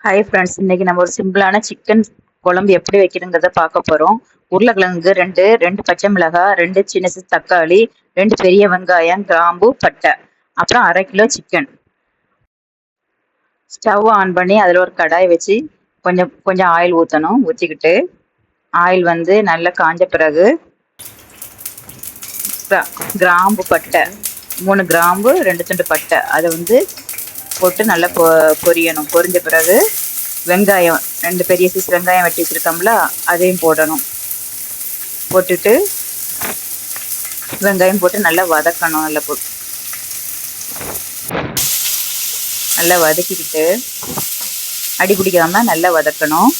Hi friends, இன்னைக்கு நம்ம ஒரு சிம்பிளான சிக்கன் குழம்பு எப்படி வைக்கிறதுங்கிறத பார்க்க போறோம். உருளைக்கிழங்கு ரெண்டு பச்சை மிளகாய், 2 சின்ன சைஸ் தக்காளி, 2 பெரிய வெங்காயம், கிராம்பு, பட்டை, அப்புறம் 1/2 கிலோ சிக்கன். ஸ்டவ் ஆன் பண்ணி அதில் ஒரு கடாய் வச்சு கொஞ்சம் கொஞ்சம் ஆயில் ஊற்றணும். ஊற்றிக்கிட்டு ஆயில் வந்து நல்லா காஞ்ச பிறகு கிராம்பு, பட்டை 3 கிராம்பு, 2 துண்டு பட்டை அதை வந்து போட்டு நல்லா பொரியணும். பொரிஞ்ச பிறகு வெங்காயம் 2 பெரிய சைஸ் வெங்காயம் வெட்டி வச்சுருக்கோம்ல, அதையும் போடணும். போட்டுட்டு வெங்காயம் போட்டு நல்லா வதக்கணும். நல்லா வதக்கிக்கிட்டு அடி பிடிக்காம நல்லா வதக்கணும்.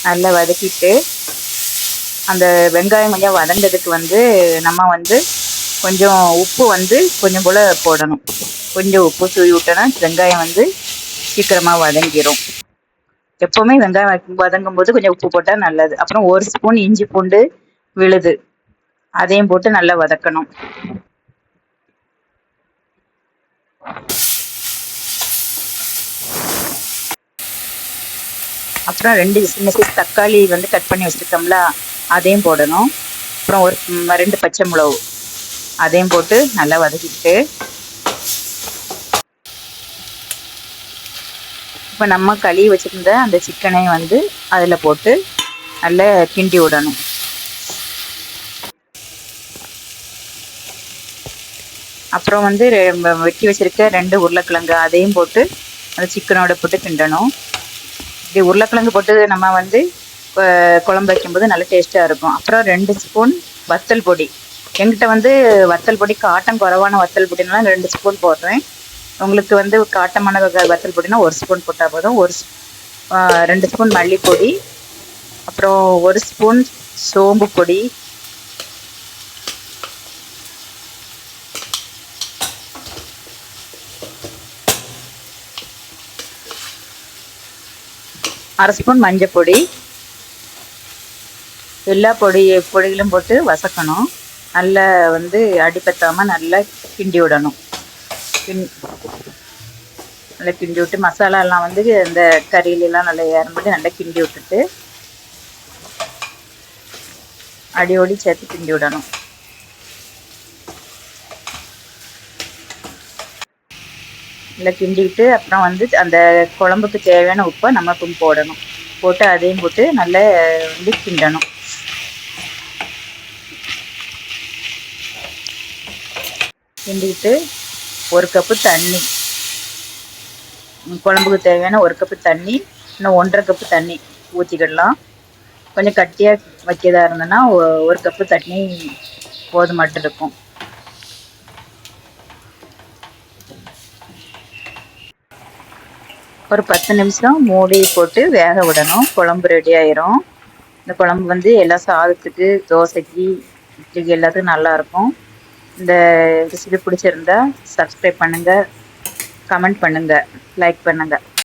நல்லா வதக்கிட்டு அந்த வெங்காயம் கொஞ்சம் வதங்கிறதுக்கு வந்து நம்ம வந்து கொஞ்சம் உப்பு வந்து கொஞ்சம் போல் போடணும். கொஞ்சம் உப்பு தூவி விட்டோன்னா வெங்காயம் வந்து சீக்கிரமாக வதங்கிடும். எப்போவுமே வெங்காயம் வதங்கும் போது கொஞ்சம் உப்பு போட்டால் நல்லது. அப்புறம் 1 ஸ்பூன் இஞ்சி பூண்டு விழுது அதையும் போட்டு நல்லா வதக்கணும். அப்புறம் 2 சின்ன சைஸ் தக்காளி வந்து கட் பண்ணி வச்சுருக்கோம்ல, அதையும் போடணும். அப்புறம் 2 பச்சை மிளகு அதையும் போட்டு நல்லா வதக்கிட்டு இப்போ நம்ம கழுவி வச்சுருந்த அந்த சிக்கனையும் வந்து அதில் போட்டு நல்லா கிண்டி விடணும். அப்புறம் வந்து வெட்டி வச்சுருக்க 2 உருளைக்கிழங்கு அதையும் போட்டு அந்த சிக்கனோட போட்டு கிண்டணும். இப்படி உருளைக்கிழங்கு போட்டு நம்ம வந்து குழம்பு வைக்கும்போது நல்லா டேஸ்ட்டாக இருக்கும். அப்புறம் 2 ஸ்பூன் வத்தல் பொடி. என்கிட்ட வந்து வத்தல் பொடி காட்டம் குறைவான வத்தல் பொடினால 2 ஸ்பூன் போடுறேன். உங்களுக்கு வந்து காட்டமான வத்தல் பொடினா 1 ஸ்பூன் போட்டால் போதும். 2 ஸ்பூன் மல்லிப்பொடி, அப்புறம் 1 ஸ்பூன் சோம்பு பொடி, அரை ஸ்பூன் மஞ்சள் பொடி. எல்லா பொடிகளும் போட்டு வதக்கணும். நல்லா வந்து அடிபத்தாமல் நல்லா கிண்டி விடணும். நல்லா கிண்டி விட்டு மசாலாலாம் வந்து இந்த கறியிலலாம் நல்லா ஏறும்போது நல்லா கிண்டி விட்டுட்டு அடியோடி சேர்த்து கிண்டி விடணும். நல்லா கிண்டிவிட்டு அப்புறம் வந்து அந்த குழம்புக்கு தேவையான உப்பை நம்ம போடணும். போட்டு அதையும் போட்டு நல்லா வந்து கிண்டணும். கிண்டிக்கிட்டு 1 கப்பு தண்ணி, குழம்புக்கு தேவையான 1 கப்பு தண்ணி, இன்னும் 1.5 கப்பு தண்ணி ஊற்றிக்கிடலாம். கொஞ்சம் கட்டியாக வைக்கிறதா இருந்ததுன்னா 1 கப்பு தண்ணி போதுமாட்டு இருக்கும். ஒரு 10 நிமிஷம் மூடி போட்டு வேக விடணும். குழம்பு ரெடி ஆயிரும். இந்த குழம்பு வந்து எல்லா சாதத்துக்கு, தோசைக்கு, இட்லிக்கு எல்லாத்துக்கும் நல்லாயிருக்கும். இந்த ரெசிபி பிடிச்சிருந்தா சப்ஸ்கிரைப் பண்ணுங்கள், கமெண்ட் பண்ணுங்கள், லைக் பண்ணுங்கள்.